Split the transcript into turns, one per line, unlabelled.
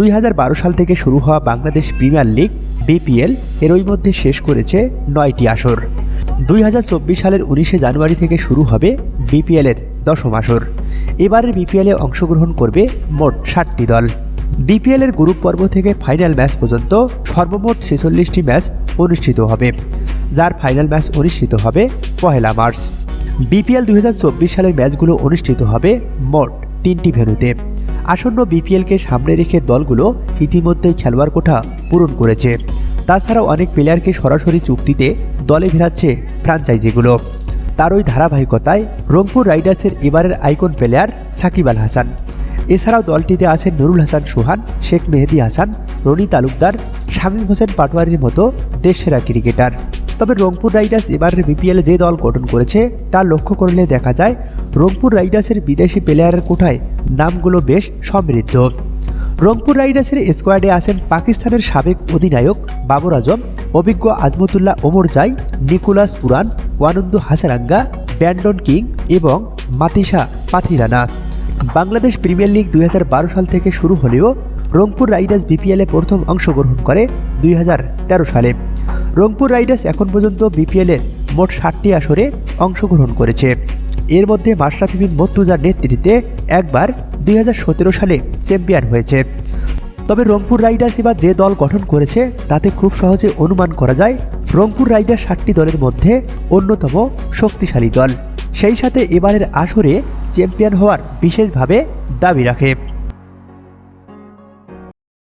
2012 সাল থেকে শুরু হওয়া বাংলাদেশ প্রিমিয়ার লিগ বিপিএল এর ওই মধ্যে শেষ করেছে 9টি আসর। 2024 সালের 19শে জানুয়ারি থেকে শুরু হবে বিপিএল এর 10ম আসর। এবারের বিপিএলে অংশগ্রহণ করবে মোট 60টি দল। বিপিএল এর গ্রুপ পর্ব থেকে ফাইনাল ম্যাচ পর্যন্ত সর্বমোট 46টি ম্যাচ অনুষ্ঠিত হবে, যার ফাইনাল ম্যাচ অনুষ্ঠিত হবে 1 মার্চ। বিপিএল 2024 সালের ম্যাচগুলো অনুষ্ঠিত হবে মোট 3টি ভেন্যুতে। আসন্ন বিপিএলকে সামনে রেখে দলগুলো ইতিমধ্যেই খেলোয়াড় কোঠা পূরণ করেছে। তাছাড়াও অনেক প্লেয়ারকে সরাসরি চুক্তিতে দলে ফেরাচ্ছে ফ্র্যাঞ্চাইজিগুলো। তার ওই ধারাবাহিকতায় রংপুর রাইডার্সের এবারের আইকন প্লেয়ার সাকিব আল হাসান। এছাড়াও দলটিতে আছেন নুরুল হাসান সোহান, শেখ মেহেদী হাসান, রনি তালুকদার, শামীম হোসেন পাটোয়ারির মতো দেশসেরা ক্রিকেটার। তবে রংপুর রাইডার্স এবারের বিপিএলে যে দল গঠন করেছে তা লক্ষ্য করলে দেখা যায় রংপুর রাইডার্সের বিদেশি প্লেয়ারের কোঠায় নামগুলো বেশ সমৃদ্ধ। রংপুর রাইডার্সের স্কোয়াডে আছেন পাকিস্তানের সাবেক অধিনায়ক বাবর আজম, অভিজ্ঞ আজমতুল্লাহ ওমর জাই, Nicholas Pooran, ওয়ানন্দু Hasaranga, Brendon king এবং মাতিসা পাথিরানা। বাংলাদেশ প্রিমিয়ার লিগ 2012 সাল থেকে শুরু হলেও রংপুর রাইডার্স বিপিএলে প্রথম অংশগ্রহণ করে 2013 সালে। রংপুর রাইডার্স এখন পর্যন্ত বিপিএলের মোট 60টি আসরে অংশগ্রহণ করেছে। এর মধ্যে মাশরাফি বিন মুর্তজার নেতৃত্বে একবার 2017 সালে চ্যাম্পিয়ন হয়েছে। তবে রংপুর রাইডার্স এবার যে দল গঠন করেছে তাতে খুব সহজে অনুমান করা যায় রংপুর রাইডার্স 60টি দলের মধ্যে অন্যতম শক্তিশালী দল। সেই সাথে এবারের আসরে চ্যাম্পিয়ন হওয়ার বিশেষভাবে দাবি রাখে।